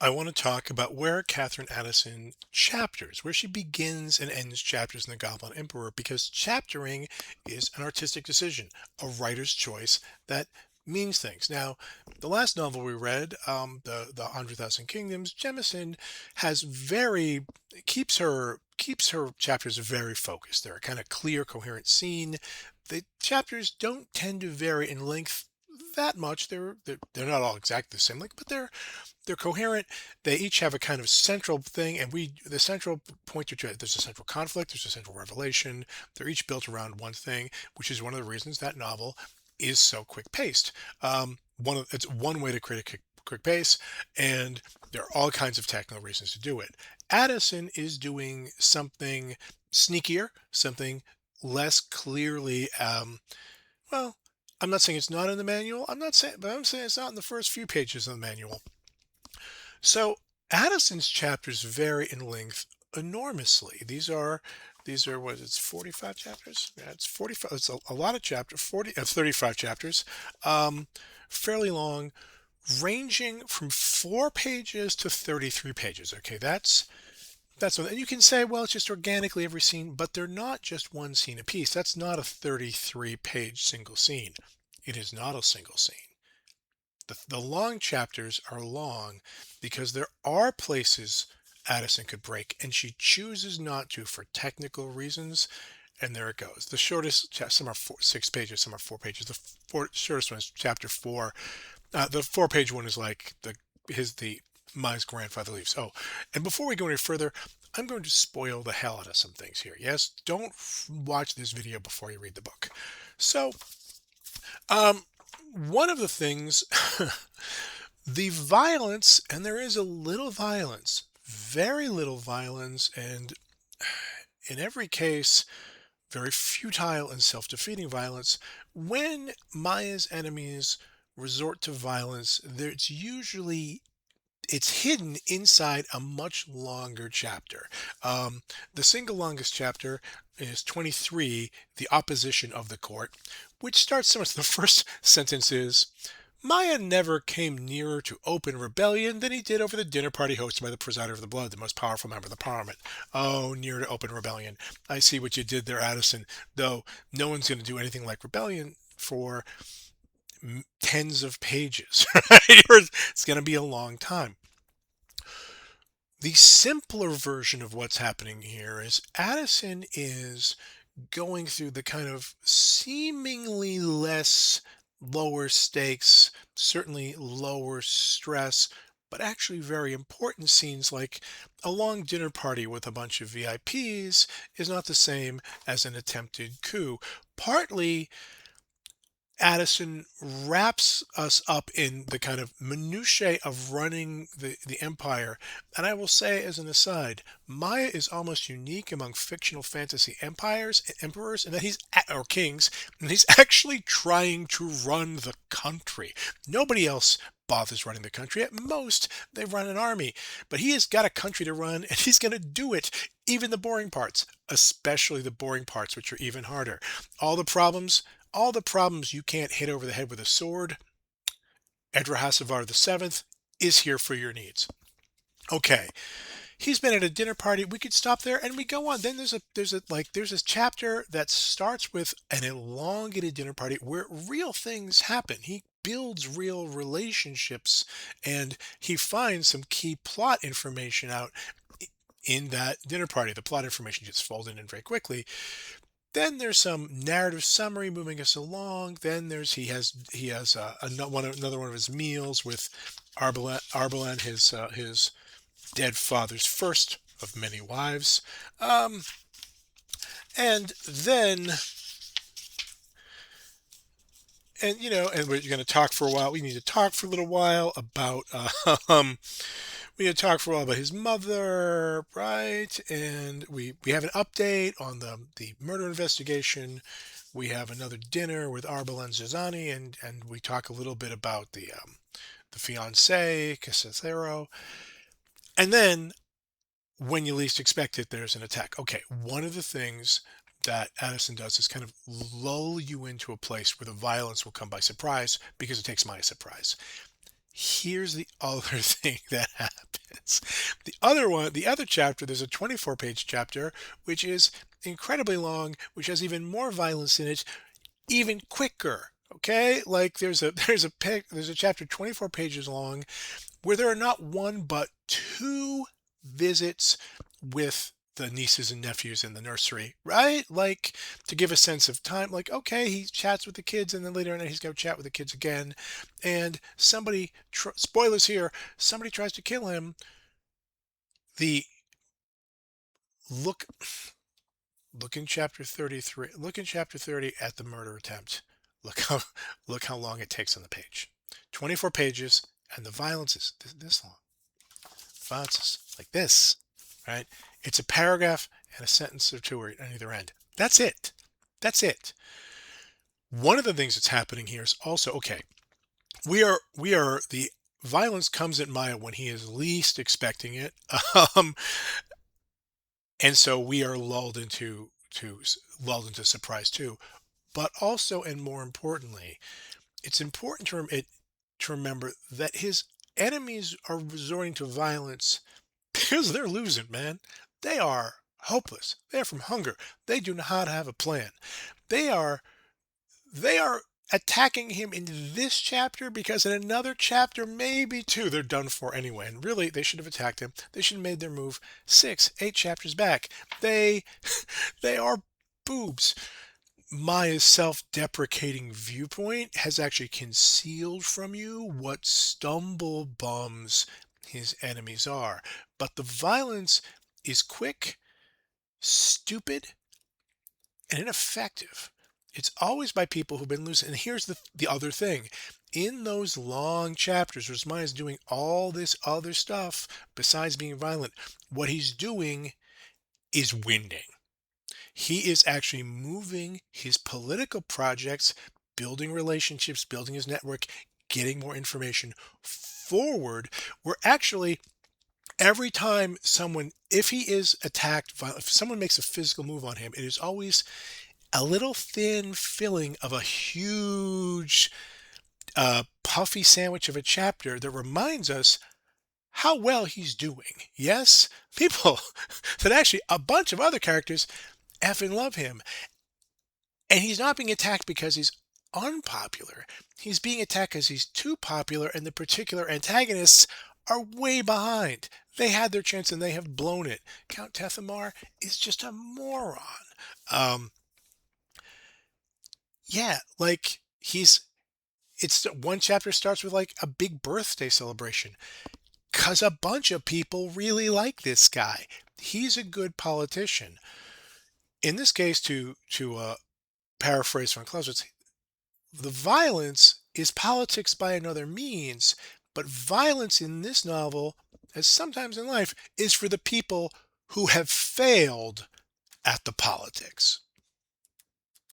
I want to talk about where Catherine Addison chapters, where she begins and ends chapters in The Goblin Emperor, because chaptering is an artistic decision, a writer's choice that means things. Now, the last novel we read, the 100,000 Kingdoms, Jemison has very keeps her chapters very focused. They're a kind of clear, coherent scene. The chapters don't tend to vary in length that much. They're not all exactly the same length, but they're coherent. They each have a kind of central thing, and the central point to there's a central conflict, there's a central revelation. They're each built around one thing, which is one of the reasons that novel is so quick paced. It's one way to create a quick pace, and there are all kinds of technical reasons to do it. Addison is doing something sneakier, something less clearly. Well, I'm not saying it's not in the manual. I'm saying it's not in the first few pages of the manual. So Addison's chapters vary in length enormously. These are what it's 45 chapters. Yeah, it's 45. It's a lot of chapters. 35 chapters, um, fairly long, ranging from 4 pages to 33 pages. Okay, that's what, and you can say, well, it's just organically every scene, but they're not just one scene apiece. That's not a 33-page single scene. It is not a single scene. The long chapters are long because there are places Addison could break, and she chooses not to for technical reasons. And there it goes. The shortest, some are 6 pages, some are 4 pages. Shortest one is chapter four. The 4 page one is like the Mai's grandfather leaves. Oh, and before we go any further, I'm going to spoil the hell out of some things here. Yes, don't watch this video before you read the book. So, um, one of the things, the violence, and there is a little violence, very little violence, and in every case, very futile and self defeating violence. When Maya's enemies resort to violence, there's usually it's hidden inside a much longer chapter. The single longest chapter is 23, The Opposition of the Court, which starts so much. The first sentence is, Maya never came nearer to open rebellion than he did over the dinner party hosted by the presider of the blood, the most powerful member of the parliament. Oh, near to open rebellion. I see what you did there, Addison, though no one's going to do anything like rebellion for tens of pages. It's going to be a long time. The simpler version of what's happening here is Addison is going through the kind of seemingly less lower stakes, certainly lower stress, but actually very important scenes like a long dinner party with a bunch of VIPs is not the same as an attempted coup. Partly Addison wraps us up in the kind of minutiae of running the empire. And I will say, as an aside, Maya is almost unique among fictional fantasy empires and emperors, and that or kings, and he's actually trying to run the country. Nobody else bothers running the country. At most, they run an army. But he has got a country to run, and he's going to do it, even the boring parts, especially the boring parts, which are even harder. All the problems all the problems you can't hit over the head with a sword, Edrahasavar the Seventh is here for your needs. Okay, he's been at a dinner party. We could stop there and we go on. Then there's this chapter that starts with an elongated dinner party where real things happen. He builds real relationships and he finds some key plot information out in that dinner party. The plot information gets folded in very quickly. Then there's some narrative summary moving us along. Then he has another one of his meals with Arbalan, his dead father's first of many wives. And then and we're going to talk for a while. We need to talk for a little while about we had talked for a while about his mother, right? And we have an update on the murder investigation. We have another dinner with Arbel and Zazani, and we talk a little bit about the fiance, Casacero. And then, when you least expect it, there's an attack. Okay, one of the things that Addison does is kind of lull you into a place where the violence will come by surprise because it takes my surprise. Here's the other thing that happens. violence. The other one, the other chapter, there's a 24-page chapter, which is incredibly long, which has even more violence in it, even quicker. Okay, like there's a chapter 24 pages long where there are not one but two visits with the nieces and nephews in the nursery, right? Like to give a sense of time, like, okay, he chats with the kids and then later on he's going to chat with the kids again. And spoilers here, somebody tries to kill him. The look, look in chapter 33, look in chapter 30 at the murder attempt. Look how, look how long it takes on the page. 24 pages and the violence is this long. Violence is like this, right? It's a paragraph and a sentence or two at either end. That's it. That's it. One of the things that's happening here is also, okay, the violence comes at Maya when he is least expecting it. Um, and so we are lulled into surprise too. But also, and more importantly, it's important to remember that his enemies are resorting to violence because they're losing, man. They are hopeless. They're from hunger. They do not have a plan. They are they are attacking him in this chapter because in another chapter, maybe two, they're done for anyway. And really, they should have attacked him. They should have made their move 6, 8 chapters back. They they are boobs. Maya's self-deprecating viewpoint has actually concealed from you what stumble bums his enemies are. But the violence is quick, stupid, and ineffective. It's always by people who've been losing. And here's the other thing. In those long chapters where Maya's doing all this other stuff besides being violent, what he's doing is winding. He is actually moving his political projects, building relationships, building his network, getting more information forward. Where actually, every time if he is attacked, if someone makes a physical move on him, it is always a little thin filling of a huge, puffy sandwich of a chapter that reminds us how well he's doing. Yes, people that actually a bunch of other characters effing love him. And he's not being attacked because he's unpopular. He's being attacked because he's too popular, and the particular antagonists are way behind. They had their chance and they have blown it. Count Tethamar is just a moron. Um, yeah, like it's one chapter starts with like a big birthday celebration because a bunch of people really like this guy. He's a good politician. In this case, to paraphrase from Clausewitz, the violence is politics by another means, but violence in this novel, as sometimes in life, is for the people who have failed at the politics.